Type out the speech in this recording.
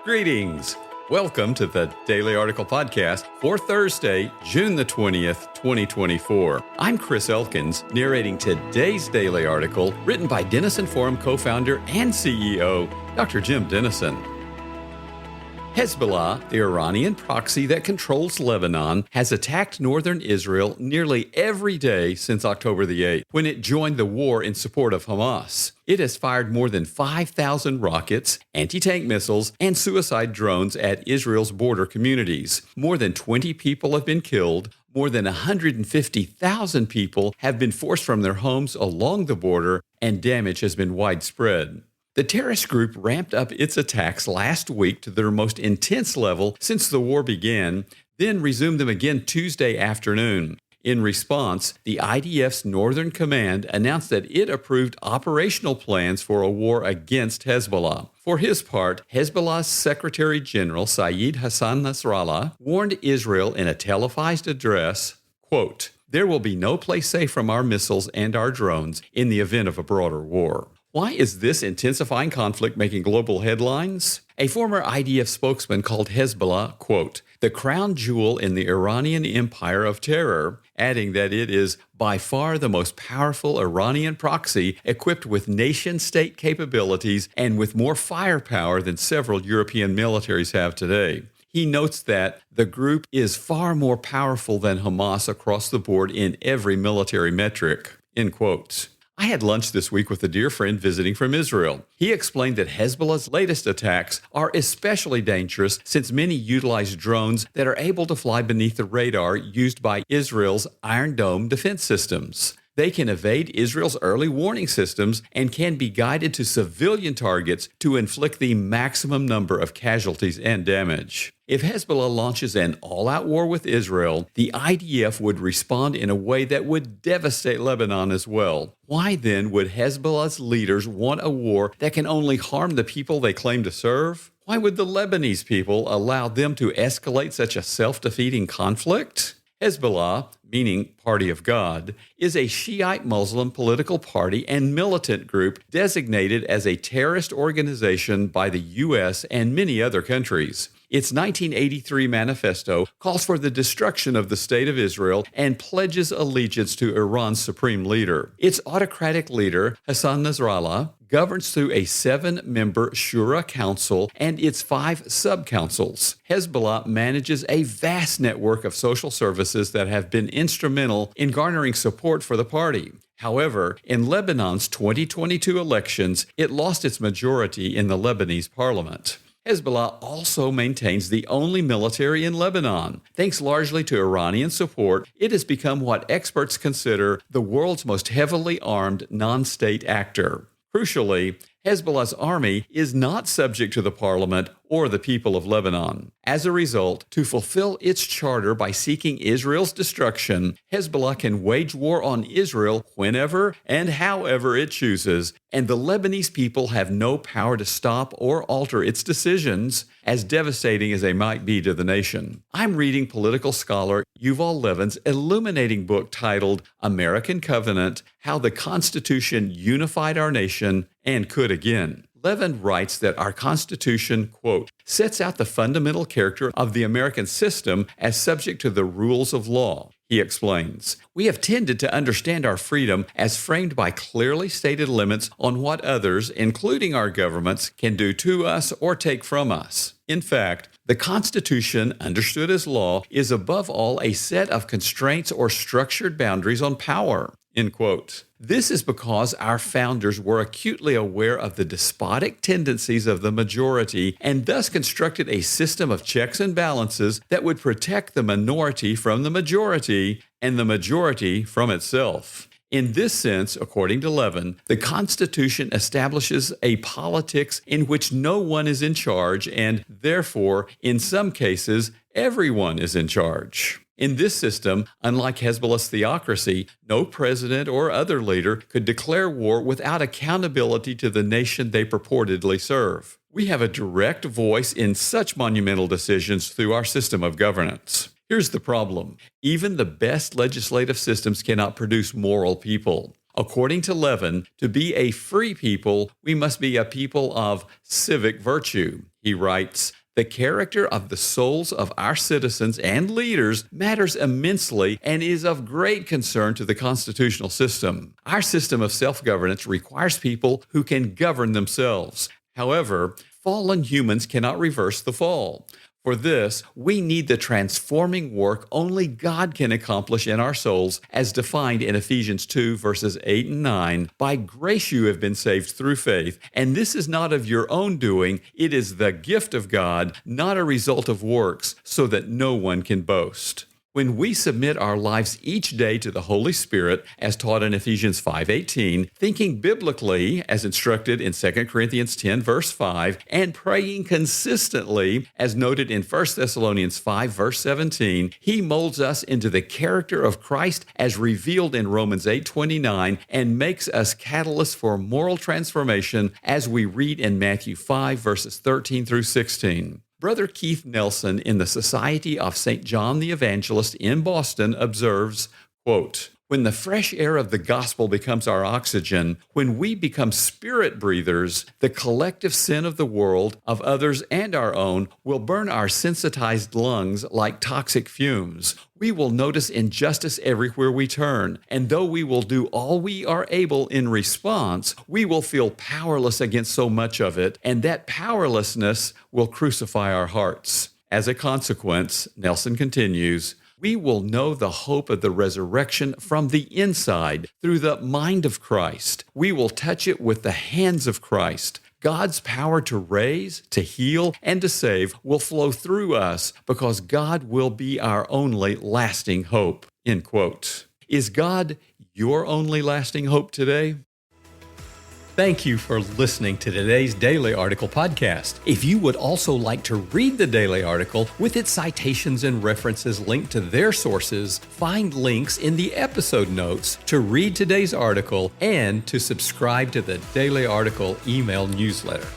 Greetings. Welcome to the Daily Article Podcast for Thursday, June the 20th, 2024. I'm Chris Elkins, narrating today's daily article written by Denison Forum co-founder and CEO, Dr. Jim Denison. Hezbollah, the Iranian proxy that controls Lebanon, has attacked northern Israel nearly every day since October the 8th, when it joined the war in support of Hamas. It has fired more than 5,000 rockets, anti-tank missiles, and suicide drones at Israel's border communities. More than 20 people have been killed. More than 150,000 people have been forced from their homes along the border, and damage has been widespread. The terrorist group ramped up its attacks last week to their most intense level since the war began, then resumed them again Tuesday afternoon. In response, the IDF's Northern Command announced that it approved operational plans for a war against Hezbollah. For his part, Hezbollah's Secretary General Sayed Hassan Nasrallah warned Israel in a televised address, quote, "There will be no place safe from our missiles and our drones in the event of a broader war." Why is this intensifying conflict making global headlines? A former IDF spokesman called Hezbollah, quote, "the crown jewel in the Iranian empire of terror," adding that it is by far the most powerful Iranian proxy equipped with nation-state capabilities and with more firepower than several European militaries have today. He notes that the group is far more powerful than Hamas across the board in every military metric, end quote. I had lunch this week with a dear friend visiting from Israel. He explained that Hezbollah's latest attacks are especially dangerous since many utilize drones that are able to fly beneath the radar used by Israel's Iron Dome defense systems. They can evade Israel's early warning systems and can be guided to civilian targets to inflict the maximum number of casualties and damage. If Hezbollah launches an all-out war with Israel, the IDF would respond in a way that would devastate Lebanon as well. Why then would Hezbollah's leaders want a war that can only harm the people they claim to serve? Why would the Lebanese people allow them to escalate such a self-defeating conflict? Hezbollah, meaning Party of God, is a Shiite Muslim political party and militant group designated as a terrorist organization by the U.S. and many other countries. Its 1983 manifesto calls for the destruction of the State of Israel and pledges allegiance to Iran's supreme leader. Its autocratic leader, Hassan Nasrallah, governs through a 7-member Shura Council and its 5 sub-councils. Hezbollah manages a vast network of social services that have been instrumental in garnering support for the party. However, in Lebanon's 2022 elections, it lost its majority in the Lebanese parliament. Hezbollah also maintains the only military in Lebanon. Thanks largely to Iranian support, it has become what experts consider the world's most heavily armed non-state actor. Crucially, Hezbollah's army is not subject to the parliament or the people of Lebanon. As a result, to fulfill its charter by seeking Israel's destruction, Hezbollah can wage war on Israel whenever and however it chooses, and the Lebanese people have no power to stop or alter its decisions, as devastating as they might be to the nation. I'm reading political scholar Yuval Levin's illuminating book titled American Covenant: How the Constitution Unified Our Nation and Could Again. Levin writes that our Constitution, quote, sets out the fundamental character of the American system as subject to the rules of law. He explains, "We have tended to understand our freedom as framed by clearly stated limits on what others, including our governments, can do to us or take from us. In fact, the Constitution, understood as law, is above all a set of constraints or structured boundaries on power." End quote. This is because our founders were acutely aware of the despotic tendencies of the majority and thus constructed a system of checks and balances that would protect the minority from the majority and the majority from itself. In this sense, according to Levin, the Constitution establishes a politics in which no one is in charge and, therefore, in some cases, everyone is in charge. In this system, unlike Hezbollah's theocracy, no president or other leader could declare war without accountability to the nation they purportedly serve. We have a direct voice in such monumental decisions through our system of governance. Here's the problem. Even the best legislative systems cannot produce moral people. According to Levin, to be a free people, we must be a people of civic virtue. He writes, "The character of the souls of our citizens and leaders matters immensely and is of great concern to the constitutional system. Our system of self-governance requires people who can govern themselves. However, fallen humans cannot reverse the fall. For this, we need the transforming work only God can accomplish in our souls, as defined in Ephesians 2, verses 8 and 9. By grace you have been saved through faith, and this is not of your own doing. It is the gift of God, not a result of works, so that no one can boast." When we submit our lives each day to the Holy Spirit, as taught in Ephesians 5:18, thinking biblically, as instructed in 2 Corinthians 10, verse 5, and praying consistently, as noted in 1 Thessalonians 5, verse 17, He molds us into the character of Christ as revealed in Romans 8:29, and makes us catalysts for moral transformation, as we read in Matthew 5, verses 13 through 16. Brother Keith Nelson in the Society of St. John the Evangelist in Boston observes, quote, "When the fresh air of the gospel becomes our oxygen, when we become spirit breathers, the collective sin of the world, of others and our own, will burn our sensitized lungs like toxic fumes. We will notice injustice everywhere we turn, and though we will do all we are able in response, we will feel powerless against so much of it, and that powerlessness will crucify our hearts. As a consequence," Nelson continues, "we will know the hope of the resurrection from the inside through the mind of Christ. We will touch it with the hands of Christ. God's power to raise, to heal, and to save will flow through us because God will be our only lasting hope." End quote. Is God your only lasting hope today? Thank you for listening to today's Daily Article podcast. If you would also like to read the daily article with its citations and references linked to their sources, find links in the episode notes to read today's article and to subscribe to the Daily Article email newsletter.